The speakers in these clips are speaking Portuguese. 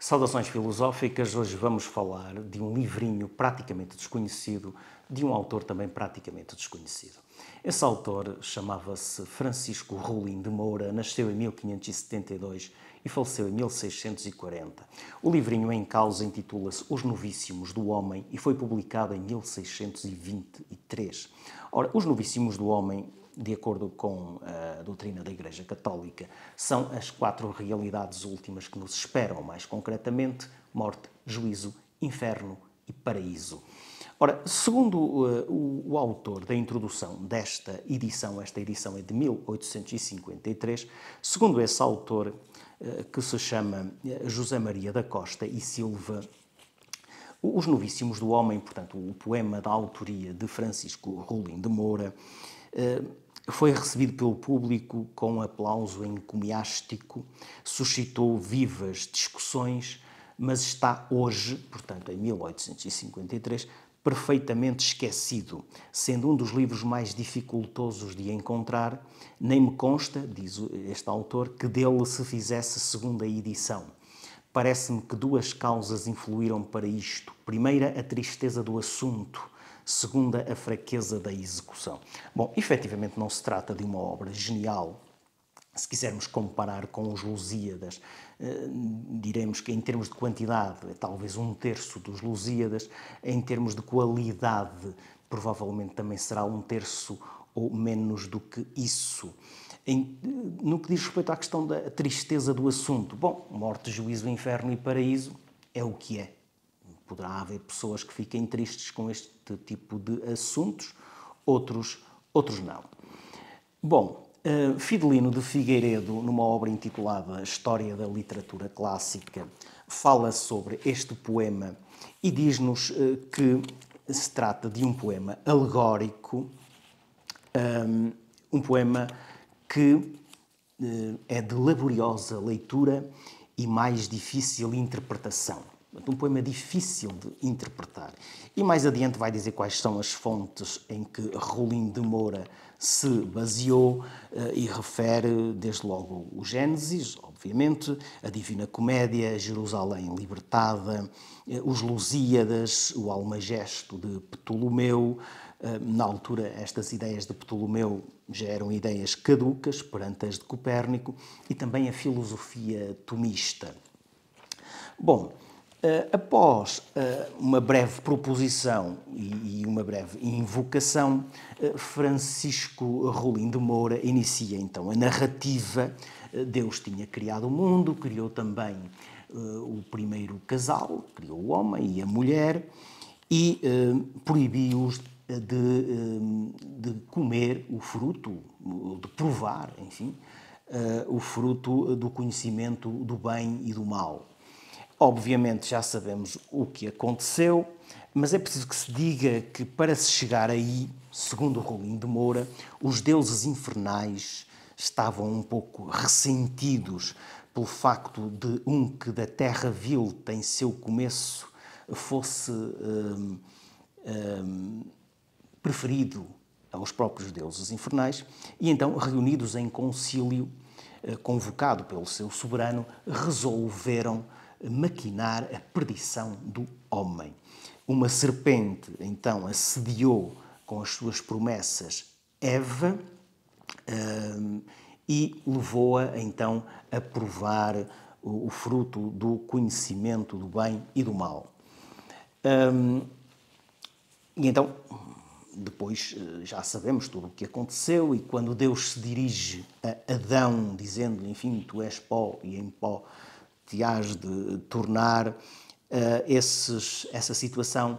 Saudações filosóficas, hoje vamos falar de um livrinho praticamente desconhecido, de um autor também praticamente desconhecido. Esse autor chamava-se Francisco Rolim de Moura, nasceu em 1572 e faleceu em 1640. O livrinho em causa intitula-se Os Novíssimos do Homem e foi publicado em 1623. Ora, Os Novíssimos do Homem, de acordo com a doutrina da Igreja Católica, são as 4 realidades últimas que nos esperam, mais concretamente, morte, juízo, inferno e paraíso. Ora, segundo o autor da introdução desta edição, esta edição é de 1853, segundo esse autor, que se chama José Maria da Costa e Silva, Os Novíssimos do Homem, portanto, o poema da autoria de Francisco Rolim de Moura, foi recebido pelo público com aplauso encomiástico, suscitou vivas discussões, mas está hoje, portanto, em 1853, perfeitamente esquecido, sendo um dos livros mais dificultosos de encontrar. Nem me consta, diz este autor, que dele se fizesse segunda edição. Parece-me que 2 causas influíram para isto. Primeira, a tristeza do assunto. Segunda, a fraqueza da execução. Bom, efetivamente não se trata de uma obra genial. Se quisermos comparar com os Lusíadas, diremos que em termos de quantidade é talvez 1/3 dos Lusíadas, em termos de qualidade provavelmente também será 1/3 ou menos do que isso. No que diz respeito à questão da tristeza do assunto, bom, morte, juízo, inferno e paraíso é o que é. Poderá haver pessoas que fiquem tristes com este tipo de assuntos, outros não. Bom, Fidelino de Figueiredo, numa obra intitulada História da Literatura Clássica, fala sobre este poema e diz-nos que se trata de um poema alegórico, um poema que é de laboriosa leitura e mais difícil interpretação. Um poema difícil de interpretar. E mais adiante vai dizer quais são as fontes em que Rolim de Moura se baseou e refere, desde logo, o Gênesis, obviamente, a Divina Comédia, Jerusalém Libertada, os Lusíadas, o Almagesto de Ptolomeu. Na altura, estas ideias de Ptolomeu já eram ideias caducas perante as de Copérnico e também a filosofia tomista. Bom, após uma breve proposição e uma breve invocação, Francisco Rolim de Moura inicia então a narrativa. Deus tinha criado o mundo, criou também o primeiro casal, criou o homem e a mulher e proibiu-os de comer o fruto, de provar, enfim, o fruto do conhecimento do bem e do mal. Obviamente já sabemos o que aconteceu, mas é preciso que se diga que para se chegar aí, segundo Rolim de Moura, os deuses infernais estavam um pouco ressentidos pelo facto de que da terra vil tem seu começo fosse preferido aos próprios deuses infernais e então, reunidos em concílio, convocado pelo seu soberano, resolveram maquinar a perdição do homem. Uma serpente, então, assediou com as suas promessas Eva e levou-a, então, a provar o fruto do conhecimento do bem e do mal. E então, depois já sabemos tudo o que aconteceu e quando Deus se dirige a Adão, dizendo-lhe, enfim, tu és pó e em pó te hás de tornar, essa situação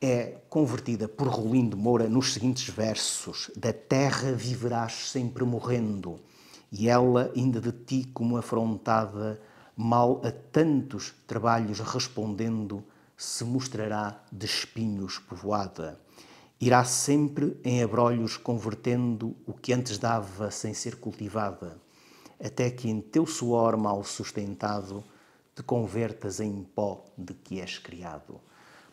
é convertida por Rolim de Moura nos seguintes versos: da terra viverás sempre morrendo, e ela, ainda de ti como afrontada, mal a tantos trabalhos respondendo, se mostrará de espinhos povoada. Irá sempre em abrolhos convertendo o que antes dava sem ser cultivada, até que em teu suor mal sustentado te convertas em pó de que és criado.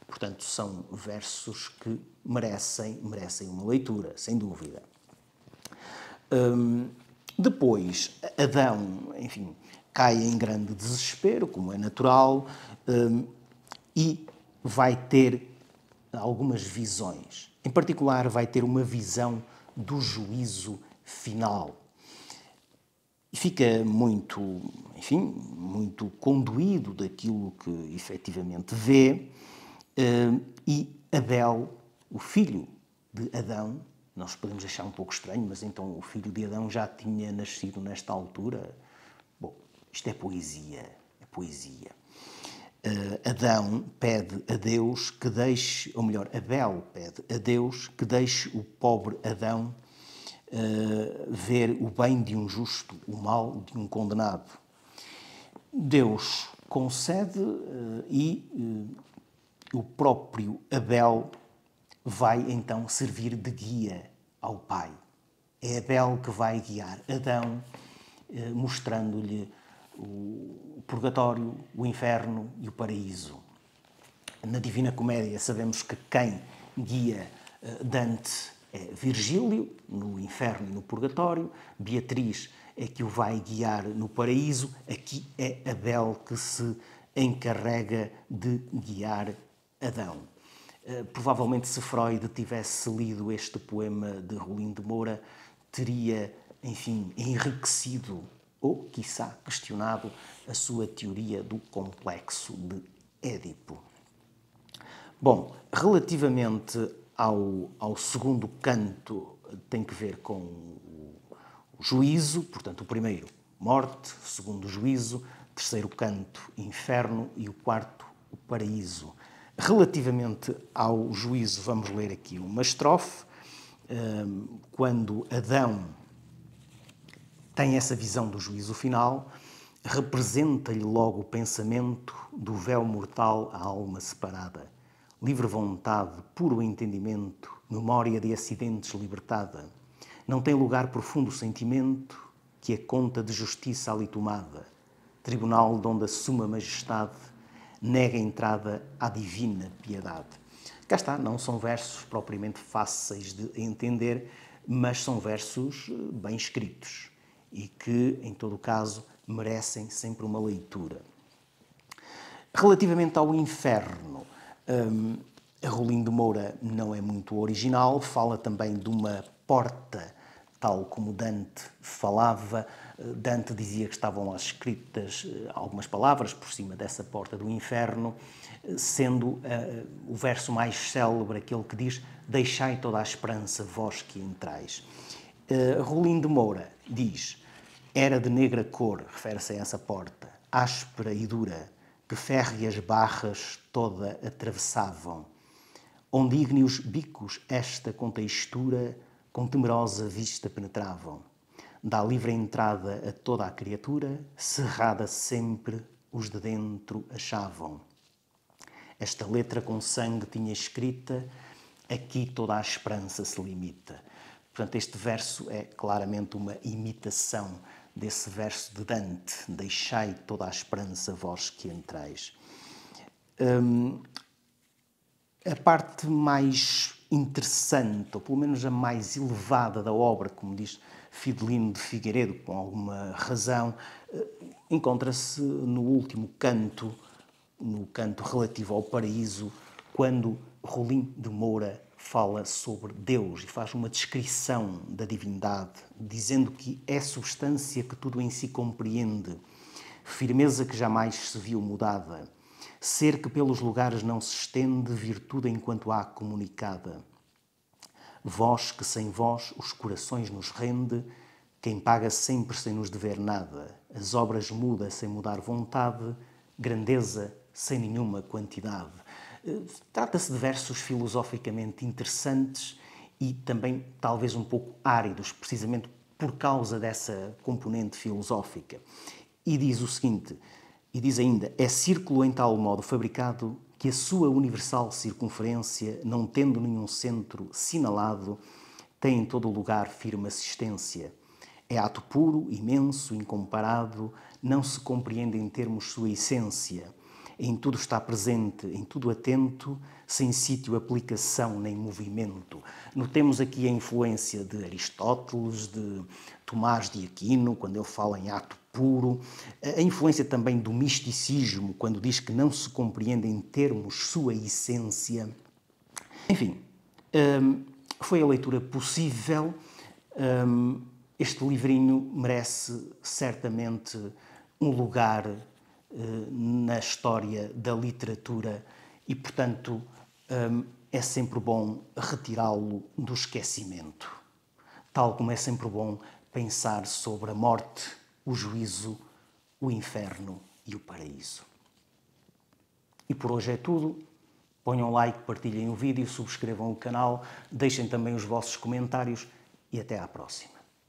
Portanto, são versos que merecem uma leitura, sem dúvida. Depois, Adão, enfim, cai em grande desespero, como é natural, e vai ter algumas visões. Em particular, vai ter uma visão do juízo final. E fica muito, enfim, muito conduído daquilo que efetivamente vê, e Abel, o filho de Adão, nós podemos achar um pouco estranho, mas então o filho de Adão já tinha nascido nesta altura? Bom, isto é poesia, é poesia. Adão pede a Deus que deixe, ou melhor, Abel pede a Deus que deixe o pobre Adão ver o bem de um justo, o mal de um condenado. Deus concede e o próprio Abel vai então servir de guia ao pai. É Abel que vai guiar Adão, mostrando-lhe o purgatório, o inferno e o paraíso. Na Divina Comédia sabemos que quem guia Dante é Virgílio, no inferno e no purgatório. Beatriz é que o vai guiar no paraíso. Aqui é Abel que se encarrega de guiar Adão. Provavelmente, se Freud tivesse lido este poema de Rolim de Moura, teria, enfim, enriquecido ou, quiçá, questionado a sua teoria do complexo de Édipo. Bom, relativamente ao segundo canto, tem que ver com o juízo, portanto, o primeiro, morte, o segundo, juízo, terceiro canto, inferno e o quarto, o paraíso. Relativamente ao juízo, vamos ler aqui uma estrofe. Quando Adão tem essa visão do juízo final, representa-lhe logo o pensamento do véu mortal à alma separada. Livre vontade, puro entendimento, memória de acidentes libertada. Não tem lugar profundo sentimento que a conta de justiça ali tomada. Tribunal donde a suma majestade nega entrada à divina piedade. Cá está, não são versos propriamente fáceis de entender, mas são versos bem escritos e que, em todo o caso, merecem sempre uma leitura. Relativamente ao inferno, a Rolim de Moura não é muito original, fala também de uma porta, tal como Dante falava. Dante dizia que estavam lá escritas algumas palavras por cima dessa porta do inferno, sendo o verso mais célebre aquele que diz: deixai toda a esperança, vós que entrais. Rolim de Moura diz: era de negra cor, refere-se a essa porta, áspera e dura, que férreas barras toda atravessavam, onde ígneos bicos esta com textura, com temerosa vista penetravam. Dá livre entrada a toda a criatura, cerrada sempre os de dentro achavam. Esta letra com sangue tinha escrita, aqui toda a esperança se limita. Portanto, este verso é claramente uma imitação desse verso de Dante: deixai toda a esperança, vós que entrais. A parte mais interessante, ou pelo menos a mais elevada da obra, como diz Fidelino de Figueiredo, com alguma razão, encontra-se no último canto, no canto relativo ao paraíso, quando Rolim de Moura fala sobre Deus e faz uma descrição da divindade, dizendo que é substância que tudo em si compreende, firmeza que jamais se viu mudada, ser que pelos lugares não se estende, virtude enquanto há comunicada. Vós que sem vós os corações nos rende, quem paga sempre sem nos dever nada, as obras muda sem mudar vontade, grandeza sem nenhuma quantidade. Trata-se de versos filosoficamente interessantes e também talvez um pouco áridos, precisamente por causa dessa componente filosófica. E diz o seguinte, e diz ainda: é círculo em tal modo fabricado que a sua universal circunferência, não tendo nenhum centro sinalado, tem em todo o lugar firme assistência. É ato puro, imenso, incomparado, não se compreende em termos sua essência. em tudo está presente, em tudo atento, sem sítio, aplicação nem movimento. Notemos aqui a influência de Aristóteles, de Tomás de Aquino, quando ele fala em ato puro, a influência também do misticismo, quando diz que não se compreende em termos sua essência. Enfim, foi a leitura possível. Este livrinho merece certamente um lugar na história da literatura e, portanto, é sempre bom retirá-lo do esquecimento. Tal como é sempre bom pensar sobre a morte, o juízo, o inferno e o paraíso. E por hoje é tudo. Ponham um like, partilhem o vídeo, subscrevam o canal, deixem também os vossos comentários e até à próxima.